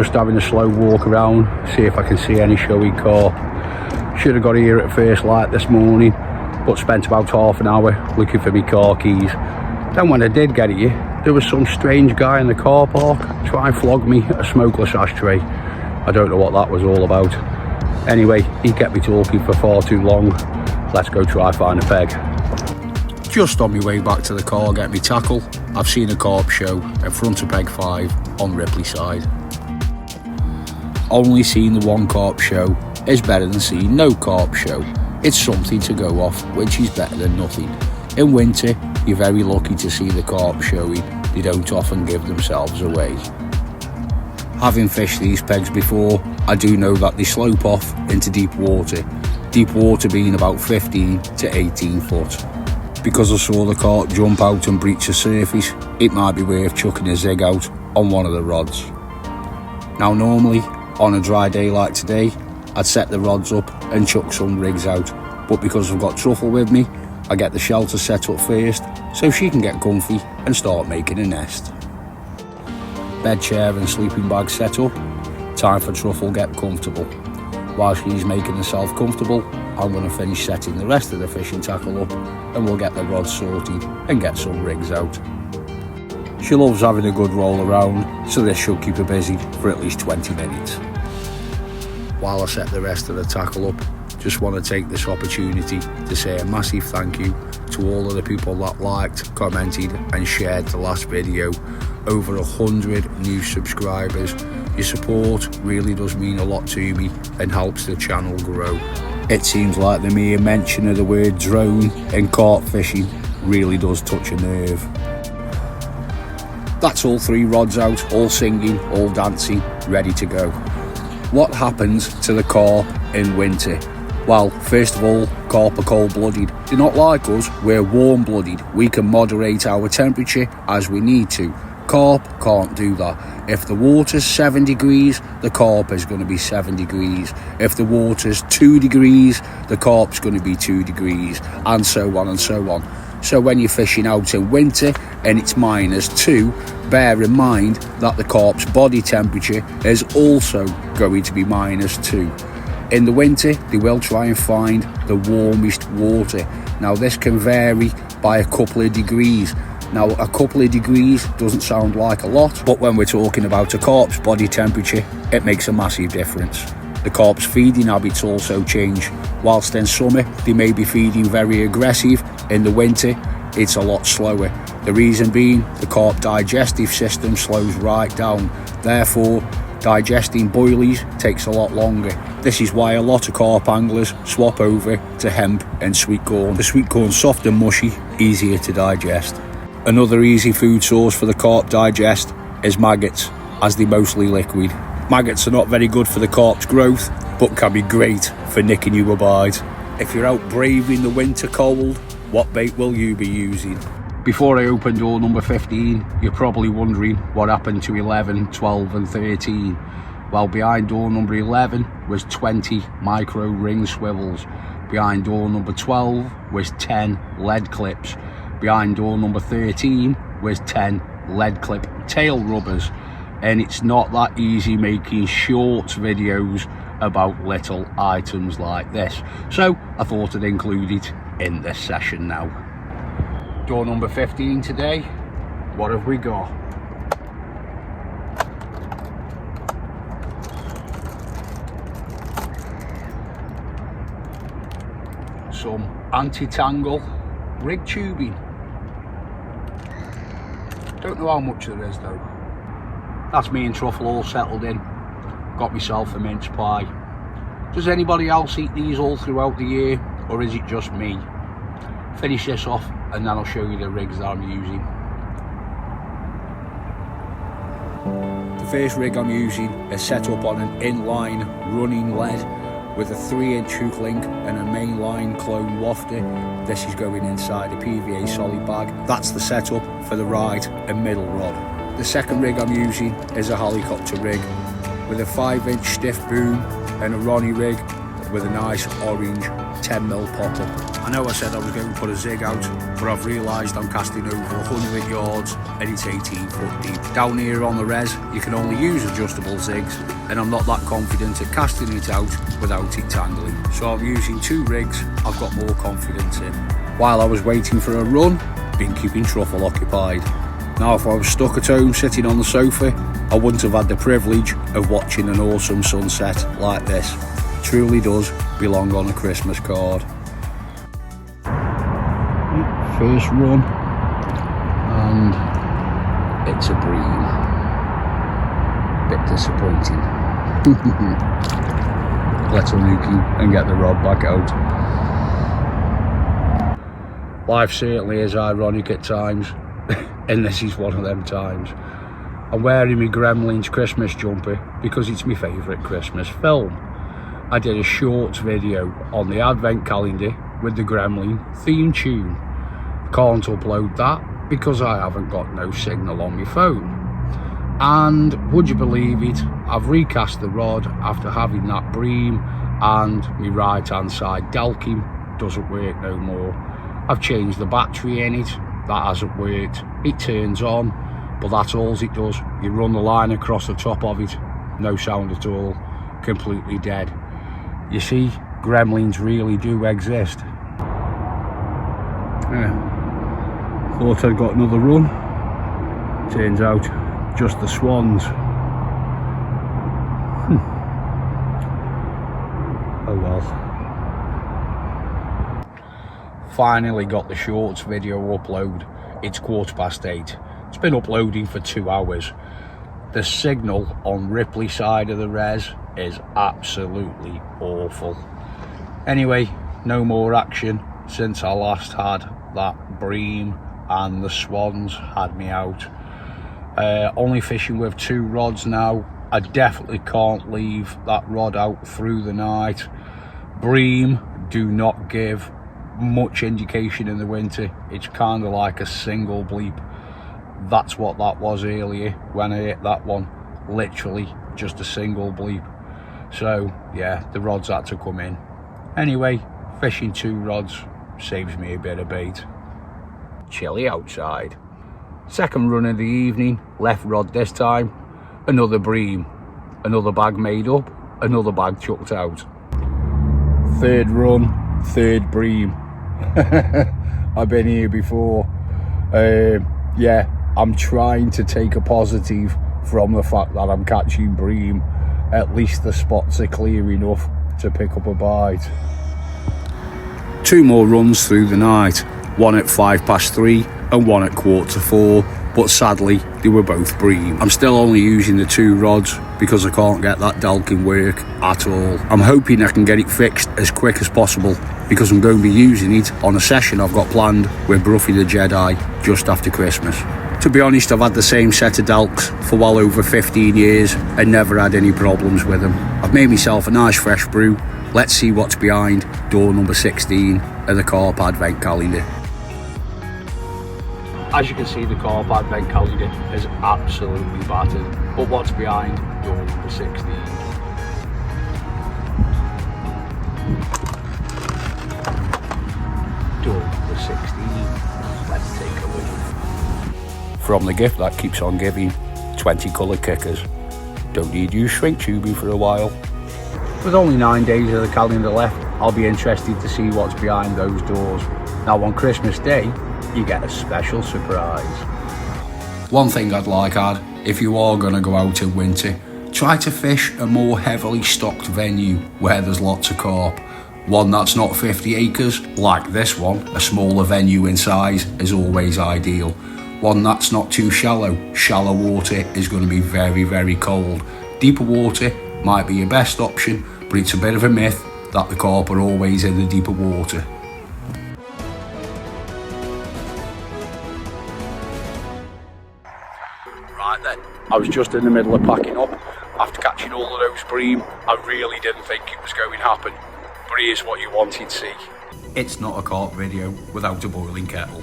just having a slow walk around, see if I can see any showy carp. Should have got here at first light this morning, but spent about half an hour looking for my car keys. Then when I did get here, there was some strange guy in the car park trying to flog me a smokeless ashtray. I don't know what that was all about. Anyway, he kept me talking for far too long. Let's go try find a peg. Just on my way back to the car getting me tackle, I've seen a carp show in front of Peg 5 on Ripley side. Only seeing the one carp show is better than seeing no carp show. It's something to go off, which is better than nothing. In winter, you're very lucky to see the carp showing. They don't often give themselves away. Having fished these pegs before, I do know that they slope off into deep water being about 15 to 18 foot. Because I saw the carp jump out and breach the surface, it might be worth chucking a zig out on one of the rods. Now normally, on a dry day like today, I'd set the rods up and chuck some rigs out, but because I've got Truffle with me, I get the shelter set up first so she can get comfy and start making a nest. Bed chair and sleeping bag set up, time for Truffle get comfortable. While she's making herself comfortable, I'm going to finish setting the rest of the fishing tackle up and we'll get the rods sorted and get some rigs out. She loves having a good roll around, so this should keep her busy for at least 20 minutes. While I set the rest of the tackle up, just want to take this opportunity to say a massive thank you to all of the people that liked, commented and shared the last video. Over 100 new subscribers. Your support really does mean a lot to me and helps the channel grow. It seems like the mere mention of the word drone and carp fishing really does touch a nerve. That's all 3 rods out, all singing, all dancing, ready to go. What happens to the carp in winter? Well, first of all, carp are cold-blooded. They're not like us, we're warm-blooded. We can moderate our temperature as we need to. Carp can't do that. If the water's 7 degrees, the carp is going to be 7 degrees. If the water's 2 degrees, the carp's going to be 2 degrees, and so on and so on. So when you're fishing out in winter and it's -2, bear in mind that the carp's body temperature is also going to be -2. In the winter, they will try and find the warmest water. Now this can vary by a couple of degrees. Now a couple of degrees doesn't sound like a lot, but when we're talking about a carp's body temperature, it makes a massive difference. The carp's feeding habits also change. Whilst in summer they may be feeding very aggressive, in the winter it's a lot slower. The reason being, the carp digestive system slows right down. Therefore, digesting boilies takes a lot longer. This is why a lot of carp anglers swap over to hemp and sweet corn. The sweet corn's soft and mushy, easier to digest. Another easy food source for the carp digest is maggots, as they're mostly liquid. Maggots are not very good for the carp's growth, but can be great for nicking you a bite. If you're out braving the winter cold, what bait will you be using? Before I open door number 15, you're probably wondering what happened to 11, 12 and 13. Well, behind door number 11 was 20 micro ring swivels. Behind door number 12 was 10 lead clips. Behind door number 13 was 10 lead clip tail rubbers. And it's not that easy making short videos about little items like this. So I thought I'd include it in this session now. Door number 15 today, what have we got? Some anti-tangle rig tubing. Don't know how much there is though. That's me and Truffle all settled in. Got myself a mince pie. Does anybody else eat these all throughout the year, or is it just me? Finish this off and then I'll show you the rigs that I'm using. The first rig I'm using is set up on an inline running lead with a 3-inch hook link and a mainline clone wafter. This is going inside a PVA solid bag. That's the setup for the right and middle rod. The second rig I'm using is a helicopter rig with a 5-inch stiff boom and a Ronnie rig with a nice orange 10mm popper. I know I said I was going to put a zig out, but I've realised I'm casting over 100 yards and it's 18 foot deep. Down here on the res, you can only use adjustable zigs, and I'm not that confident at casting it out without it tangling. So I'm using 2 rigs I've got more confidence in. While I was waiting for a run, been keeping Truffle occupied. Now if I was stuck at home sitting on the sofa, I wouldn't have had the privilege of watching an awesome sunset like this. It truly does belong on a Christmas card. First run, and it's a bream. Bit disappointing. Let's unhook him and get the rod back out. Life certainly is ironic at times, and this is one of them times. I'm wearing my Gremlins Christmas jumper because it's my favourite Christmas film. I did a shorts video on the Advent calendar with the Gremlin theme tune. Can't upload that because I haven't got no signal on my phone. And would you believe it, I've recast the rod after having that bream, and my right hand side Dalkim doesn't work no more. I've changed the battery in it, that hasn't worked. It turns on, but that's all it does. You run the line across the top of it, no sound at all, completely dead. You see, Gremlins really do exist. Thought I'd got another run. Turns out, just the swans. Oh well. Finally got the shorts video upload. It's 8:15. It's been uploading for 2 hours. The signal on Ripley side of the res is absolutely awful. Anyway, no more action since I last had that bream, and the swans had me out. Only fishing with 2 rods now. I definitely can't leave that rod out through the night. Bream do not give much indication in the winter. It's kind of like a single bleep. That's what that was earlier when I hit that one. Literally just a single bleep. So yeah, the rods had to come in. Anyway, fishing 2 rods saves me a bit of bait. Chilly outside. Second run of the evening, left rod this time. Another bream. Another bag made up. Another bag chucked out. Third run, 3rd bream. I've been here before. Yeah, I'm trying to take a positive from the fact that I'm catching bream. At least the spots are clear enough to pick up a bite. 2 more runs through the night, one at 3:05 and one at 4:15, but sadly they were both bream. I'm still only using the 2 rods because I can't get that Dalkin work at all. I'm hoping I can get it fixed as quick as possible because I'm going to be using it on a session I've got planned with Bruffy the Jedi just after Christmas. To be honest, I've had the same set of Dalks for well over 15 years and never had any problems with them. I've made myself a nice fresh brew. Let's see what's behind door number 16 of the Carp Advent calendar. As you can see, the Carp Advent calendar is absolutely battered, but what's behind door number 16? Door number 16. Let's take a look. From the gift that keeps on giving, 20 colour kickers. Don't need you shrink tubing for a while. With only 9 days of the calendar left, I'll be interested to see what's behind those doors. Now on Christmas Day, you get a special surprise. One thing I'd like to add, if you are going to go out in winter, try to fish a more heavily stocked venue where there's lots of carp. One that's not 50 acres, like this one, a smaller venue in size is always ideal. One that's not too shallow. Shallow water is going to be very, very cold. Deeper water might be your best option, but it's a bit of a myth that the carp are always in the deeper water. Right then, I was just in the middle of packing up. After catching all of those bream, I really didn't think it was going to happen. But here's what you wanted to see. It's not a carp video without a boiling kettle.